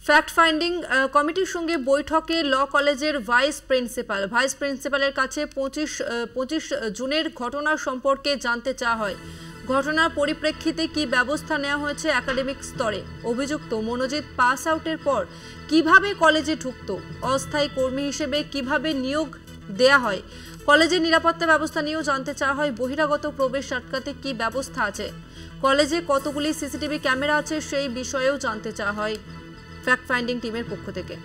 Fact finding কমিটির সঙ্গে বৈঠকে ল কলেজের ভাইস প্রিন্সিপালের কাছে 25 জুনের ঘটনা সম্পর্কে জানতে চাওয়া হয়। ঘটনার পরিপ্রেক্ষিতে কি ব্যবস্থা নেওয়া হয়েছে একাডেমিক স্তরে, অভিযুক্ত মনোজিৎ পাস আউটের পর কিভাবে কলেজে ঢুকত, অস্থায়ী কর্মী হিসেবে কিভাবে নিয়োগ দেয়া হয়, কলেজের নিরাপত্তা ব্যবস্থা নিয়েও জানতে চাওয়া হয়। বহিরাগত প্রবেশ আটকাতে কি ব্যবস্থা আছে, কলেজে কতগুলি সিসিটিভি ক্যামেরা আছে সেই বিষয়েও জানতে চাওয়া হয় ফ্যাক্ট ফাইন্ডিং টিমের পক্ষ থেকে।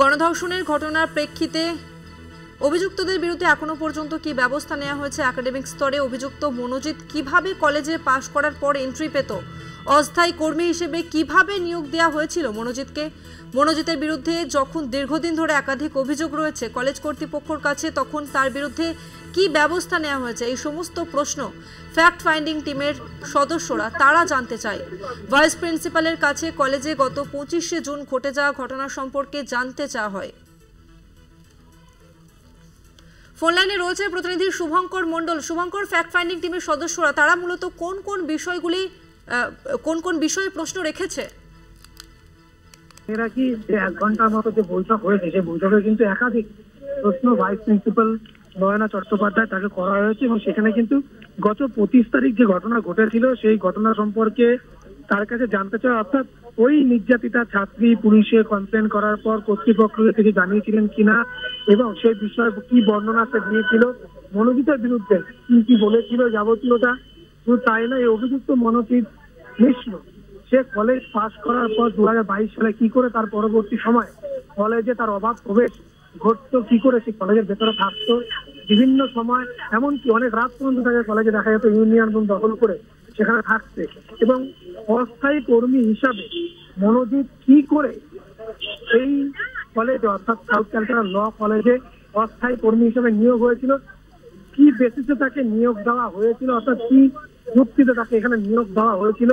গণধর্ষণের ঘটনার প্রেক্ষিতে অভিযুক্তদের বিরুদ্ধে এখনো পর্যন্ত কি ব্যবস্থা নেওয়া হয়েছে একাডেমিক স্তরে, অভিযুক্ত মনোজিৎ কিভাবে কলেজে পাশ করার পর এন্ট্রি পেত, অস্থায়ী কর্মী হিসেবে কিভাবে নিয়োগ দেওয়া হয়েছিল মনোজিতের বিরুদ্ধে যখন দীর্ঘদিন ধরে একাধিক অভিযোগ রয়েছে কলেজ কর্তৃপক্ষের কাছে, তখন তার বিরুদ্ধে কি ব্যবস্থা নেওয়া হয়েছে, এই সমস্ত প্রশ্ন ফ্যাক্ট ফাইন্ডিং টিমের সদস্যরা তারা জানতে চায়। ভাইস প্রিন্সিপালের কাছে কলেজে গত 25শে জুন ঘটে যাওয়া ঘটনা সম্পর্কে জানতে চাওয়া হয়। ফোন লাইনে রয়েছে প্রতিনিধি শুভঙ্কর মণ্ডল। শুভঙ্কর, ফ্যাক্ট ফাইন্ডিং টিমের সদস্যরা তারা মূলত কোন কোন বিষয়ে প্রশ্ন রেখেছে? এরা কি 1 ঘন্টার মতো যে বৈঠক হয়েছে সেই বৈঠকে কিন্তু একাধিক প্রশ্ন ভাইস প্রিন্সিপাল নয়না চট্টোপাধ্যায় তাকে করা হয়েছে এবং সেখানে কিন্তু গত 25 তারিখ যে ঘটনা ঘটেছিল সেই ঘটনা সম্পর্কে তার কাছে জানতে চাওয়া, অর্থাৎ ওই নির্যাতিতা ছাত্রী পুলিশে কমপ্লেন করার পর কর্তৃপক্ষকে কিছু জানিয়েছিলেন কিনা এবং সেই বিষয়ে কি বর্ণনা সে দিয়েছিল, মনোজিতের বিরুদ্ধে কি বলেছিল যাবতীয়টা। শুধু তাই না, এই অভিযুক্ত মনোজিৎ মিশ্র সে কলেজ পাশ করার পর 2022 সালে কি করে তার পরবর্তী সময় কলেজে তার অবাধ প্রবেশ ঘটতো, কি করে সে কলেজের ভেতরে থাকতো বিভিন্ন সময়, এমনকি অনেক রাত পর্যন্ত তাকে কলেজে দেখা যেত ইউনিয়ন রুম দখল করে সেখানে থাকতে, এবং অস্থায়ী কর্মী হিসাবে মনোজিৎ কি করে এই কলেজে অর্থাৎ সাউথ ক্যালকাটা ল কলেজে অস্থায়ী কর্মী হিসাবে নিয়োগ হয়েছিল, কি বেসিসে তাকে নিয়োগ দেওয়া হয়েছিল, অর্থাৎ কি যুক্তিতে তাকে এখানে নিয়োগ দেওয়া হয়েছিল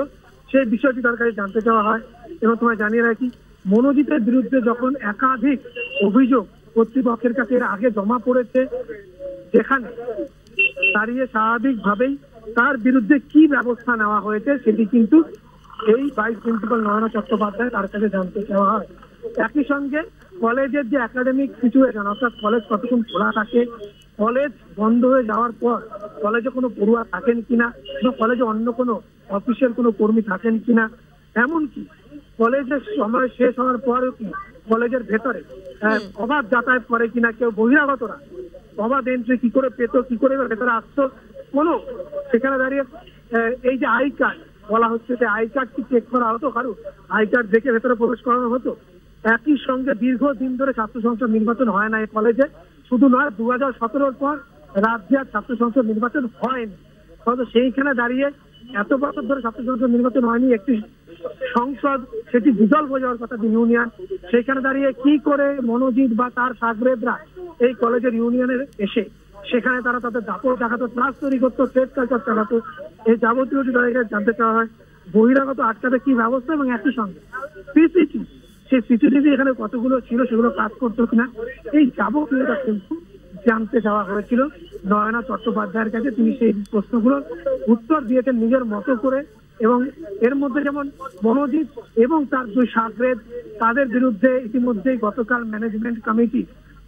সেই বিষয়টি তার কাছে জানতে চাওয়া হয়। এবং তোমায় জানিয়ে রাখি, মনোজিতের বিরুদ্ধে যখন একাধিক অভিযোগ কর্তৃপক্ষের কাছে এর আগে জমা পড়েছে, যেখানে দাঁড়িয়ে স্বাভাবিকভাবেই তার বিরুদ্ধে কি ব্যবস্থা নেওয়া হয়েছে সেটি কিন্তু এই ভাইস প্রিন্সিপাল নয়না চট্টোপাধ্যায় তার কাছে জানতে চাওয়া হয়। একই সঙ্গে কলেজের যে একাডেমিক সিচুয়েশন, অর্থাৎ কলেজ কতক্ষণ খোলা থাকে, কলেজ বন্ধ হয়ে যাওয়ার পর কলেজে কোনো পড়ুয়া থাকেন কিনা, বা কলেজে অন্য কোনো অফিসিয়াল কোনো কর্মী থাকেন কিনা, এমনকি কলেজের সময় শেষ হওয়ার পরেও কি কলেজের ভেতরে অবাধ যাতায়াত করে কিনা, কেউ বহিরাগতরা অবাধ এন্ট্রি কি করে পেতো, কি করে ভেতরে আসতো, কোনো সেখানে দাঁড়িয়ে এই যে আই কার্ড বলা হচ্ছে যে আই কার্ড কি চেক করা হতো, কারো আই কার্ড দেখে ভেতরে প্রবেশ করানো হতো। একই সঙ্গে দীর্ঘদিন ধরে ছাত্র সংসদ নির্বাচন হয় না এই কলেজে, শুধু নয় 2017 পর রাজ্যে ছাত্র সংসদ নির্বাচন হয়নি, হয়তো সেইখানে দাঁড়িয়ে এত বছর ধরে ছাত্র সংসদ নির্বাচন হয়নি, একটি সংসদ সেটি বিদল হয়ে যাওয়ার কথা ইউনিয়ন, সেইখানে দাঁড়িয়ে কি করে মনোজিৎ বা তার সাগরেদরা এই কলেজের ইউনিয়নের এসে সেখানে তারা তাদের দাপট দেখাতো, ক্লাস তৈরি করতো, ট্রেড কালচার চালাতো, এই যাবতীয়টি তাদের জানতে চাওয়া হয়। বহিরাগত আটকাতে কি ব্যবস্থা এবং একই সঙ্গে সিসিটিভি, সেই সিসিটিভি এখানে কতগুলো ছিল সেগুলো কাজ করতো কিনা, এই যাবতীয়টা কিন্তু জানতে চাওয়া হয়েছিল নয়না চট্টোপাধ্যায়ের কাছে। তিনি সেই প্রশ্নগুলোর উত্তর দিয়েছেন নিজের মতো করে, এবং এর মধ্যে যেমন মনোজিৎ এবং তার 2 সাগরেদ তাদের বিরুদ্ধে ইতিমধ্যেই গতকাল ম্যানেজমেন্ট কমিটি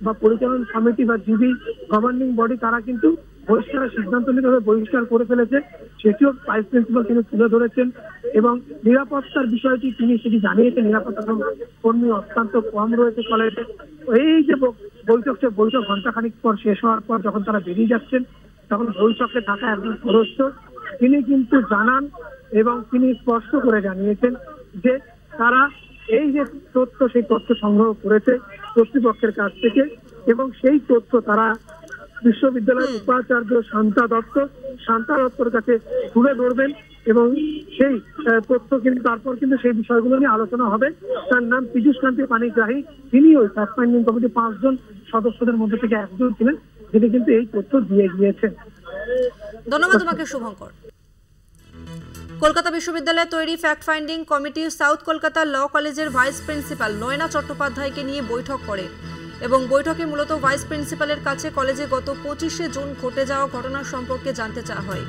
বা পরিচালন সমিতি বা জিবি গভর্নিং বডি তারা কিন্তু বহিষ্কারের সিদ্ধান্ত নিতে বহিষ্কার করে ফেলেছে, সেটিও ভাইস প্রিন্সিপাল তিনি তুলে ধরেছেন। এবং নিরাপত্তার বিষয়টি তিনি সেটি জানিয়েছেন, নিরাপত্তা কর্মী অত্যন্ত কম রয়েছে কলেজে। এই যে বৈঠক ঘন্টাখানিক পর শেষ হওয়ার পর যখন তারা বেরিয়ে যাচ্ছেন, তখন বৈঠকে থাকা একজন সদস্য তিনি কিন্তু জানান এবং তিনি স্পষ্ট করে জানিয়েছেন যে তারা এই যে তথ্য সেই তথ্য সংগ্রহ করেছে কর্তৃপক্ষের কাছ থেকে, এবং সেই তথ্য তারা বিশ্ববিদ্যালয়ের উপাচার্য শান্তা দত্তর কাছে তুলে ধরবেন, এবং সেই তথ্য কিন্তু তারপর কিন্তু সেই বিষয়গুলো নিয়ে আলোচনা হবে। তার নাম পীযূষ কান্তি পানিগ্রাহী, তিনি ওই ফ্যাক্ট ফাইন্ডিং কমিটি 5 জন সদস্যদের মধ্যে থেকে একজন ছিলেন, যিনি কিন্তু এই তথ্য দিয়ে গিয়েছেন। ধন্যবাদ তোমাকে শুভঙ্কর। কলকাতা বিশ্ববিদ্যালয়ে তৈরি fact finding committee south Kolkata law কলেজের ভাইস প্রিন্সিপাল নয়না চট্টোপাধ্যায়কে নিয়ে বৈঠক করে। এবং বৈঠকে মূলত ভাইস প্রিন্সিপালের কাছে কলেজে গত 25শে জুন ঘটে যাওয়া ঘটনার সম্পর্কে জানতে চাওয়া হয়।